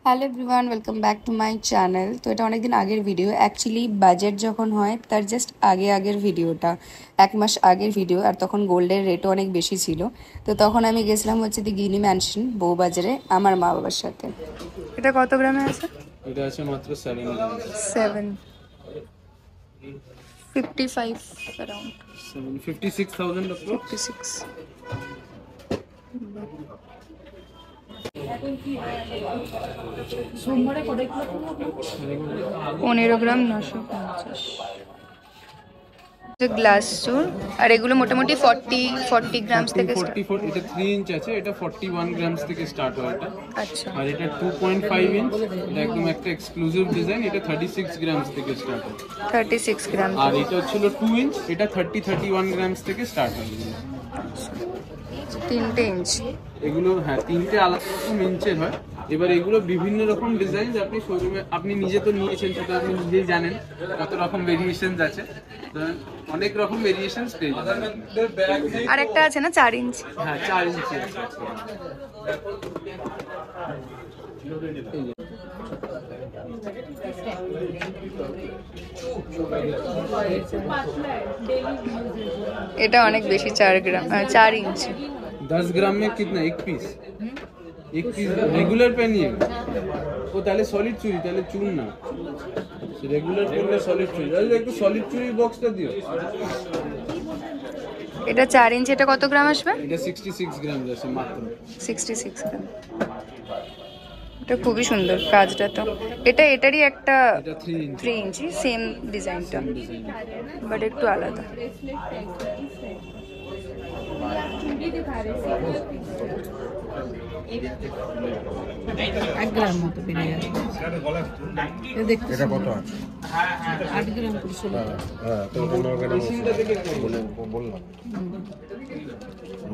Hello everyone, welcome back to my channel. তো এটা অনেকদিন আগের ভিডিও। অ্যাকচুয়ালি বাজেট যখন হয় তার জাস্ট আগের ভিডিওটা, 1 মাস আগের ভিডিও। আর তখন গোল্ডের রেটও অনেক বেশি ছিল। তো তখন আমি গেছিলাম হচ্ছে দি গিনি ম্যানশন বউবাজারে আমার মা বাবার সাথে। এটা কত গ্রামে আছে? এটা আছে মাত্র 7 55 around 56,000 56। 15 গ্রাম 950 গ্লাস চুর। আর এগুলো মোটামুটি 40 গ্রামস থেকে 44 এটা 3 ইঞ্চ আছে, এটা 41 গ্রামস থেকে স্টার্ট হয় এটা। আচ্ছা। আর এটা 2.5 ইঞ্চ, এটা একদম একটা এক্সক্লুসিভ ডিজাইন, এটা 36 গ্রামস থেকে স্টার্ট হয়। 36 গ্রাম। আর এটা ছিল 2 ইঞ্চ, এটা 31 গ্রামস থেকে স্টার্ট হয়। 3 ইঞ্চ এগুলো হ্যাঁ 3টে আলাদা রকম ইঞ্চের হয়। এবার এগুলো বিভিন্ন রকম ডিজাইন, আপনি শোরুমে আপনি নিজে তো নিয়েছেন, সেটা আপনি নিজেই জানেন কত রকম ভেরিয়েশনস আছে। অনেক রকম ভেরিয়েশনস পেয়ে যাবেন। আর একটা আছে না 4 ইঞ্চ? হ্যাঁ 4 ইঞ্চি আছে। এটা অনেক বেশি, 4 গ্রাম 4 ইঞ্চ। 10 ग्राम में कितना? एक पीस रेगुलर पहनिए वो তাহলে সলিড চুড়ি, তাহলে চুন না, রেগুলার পরলে সলিড চুড়ি। তাহলে একটু সলিড চুড়ি বক্সটা দিও। এটা 4 ইঞ্চ। এটা কত গ্রাম আসবে? এটা 66 গ্রাম আছে মাত্র। 66 গ্রাম। এটা খুবই সুন্দর কাজটা। তো এটারই একটা 3 ইঞ্চি সেম ডিজাইনটা, বাট একটু আলাদা। এটা কত আছে? 8 গ্রাম করে 16। হ্যাঁ তো বললাম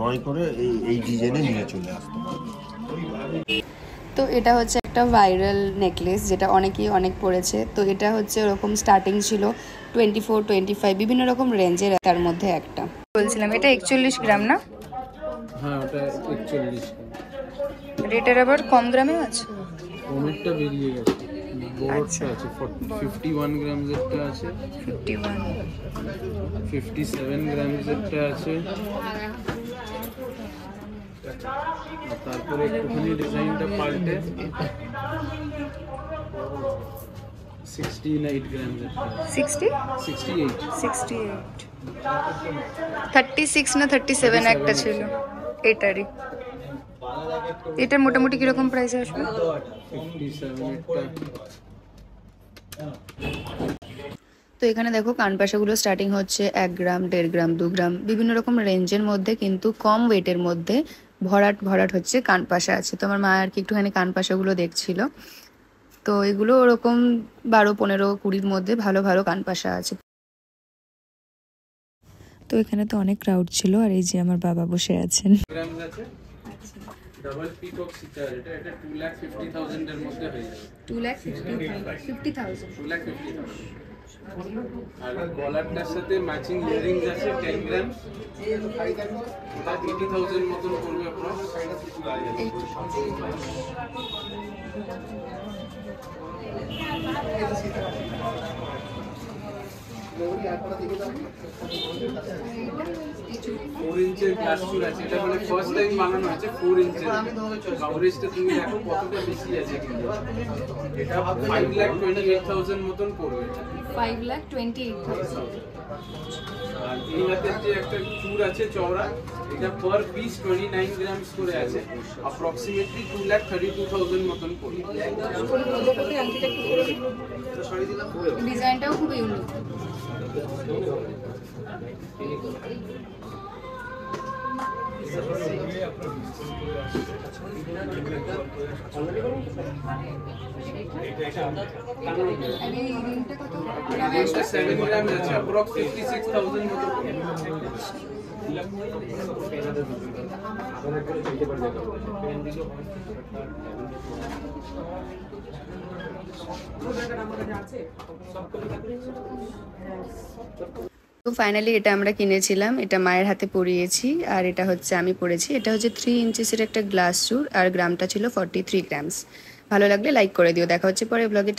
9 করে এই ডিজাইনে নিয়ে চলে আসতো। তো এটা হচ্ছে একটা ভাইরাল নেকলেস, যেটা অনেকেই অনেক পড়েছে। তো এটা হচ্ছে ওরকম স্টার্টিং ছিল 24, 25 বিভিন্ন রকম রেঞ্জের, তার মধ্যে একটা বলছিলাম। এটা 41 গ্রাম না? হ্যাঁ ওটা 41 গ্রাম। রেটের আবার কম গ্রামে আছে, অনেকটা বেরিয়ে গেছে। বড়টা আছে 51 গ্রাম যেটা আছে, 51 57 গ্রাম যেটা আছে। তারপরে একটুখানি ডিজাইনটা পাল্টে 68 গ্রাম যেটা, 68 36 না 37 একটা ছিল এটারই। এটার মোটামুটি কিরকম প্রাইস আসবে? 57 একটা। তো এখানে দেখো কানপাশাগুলো স্টার্টিং হচ্ছে 1 গ্রাম, 1.5 গ্রাম, 2 গ্রাম বিভিন্ন রকম রেঞ্জের মধ্যে, কিন্তু কম ওয়েটের মধ্যে ভরাট হচ্ছে কানপাশা আছে। তো আমার মা আর কি একটুখানি কানপাশাগুলো দেখছিল। তো এগুলো ওরকম 12, 15, 20-র মধ্যে ভালো ভালো কানপাশা আছে। তো এখানে তো অনেক ক্রাউড ছিল, আর এই যে আমার বাবা বসে আছেন। গ্রামস আছে, ডাবল পিকক সিটার, এটা 2,50,000 এর মধ্যে হয়ে যাবে। 2,50,000। আর গলারটার সাথে ম্যাচিং ইয়ারিংস আছে 10 গ্রাম, ওটা 80,000 মতন পড়বে অ্যাপ্রক্স। ফোর ইঞ্চের গ্লাস চুল আছে, এটা মানে ফার্স্ট টাইম বানানো হয়েছে 4 ইঞ্চের। কাভারেজটা তুমি দেখো কতটা বেশি আছে, কিন্তু এটা 5,28,000 মতন পড়বে। 5,28,000। আর এই হাতের যে একটা চুর আছে চওড়া, এটা পার পিস 29 গ্রামস করে আছে, অ্যাপ্রক্সিমেটলি 2,32,000 মতন পড়বে। ডিজাইনটাও খুব ইউনিক। এটা 7 গ্রাম আছে, অ্যাপ্রক্স 56,000 মতন পড়বে। তো ফাইনালি এটা আমরা কিনেছিলাম, এটা মায়ের হাতে পরিয়েছি, আর এটা হচ্ছে আমি পরেছি। এটা হচ্ছে 3 ইঞ্চিসের একটা গ্লাস চুর, আর গ্রামটা ছিল 43 গ্রামস। ভালো লাগলে লাইক করে দিও। দেখা হচ্ছে পরে ব্লগে।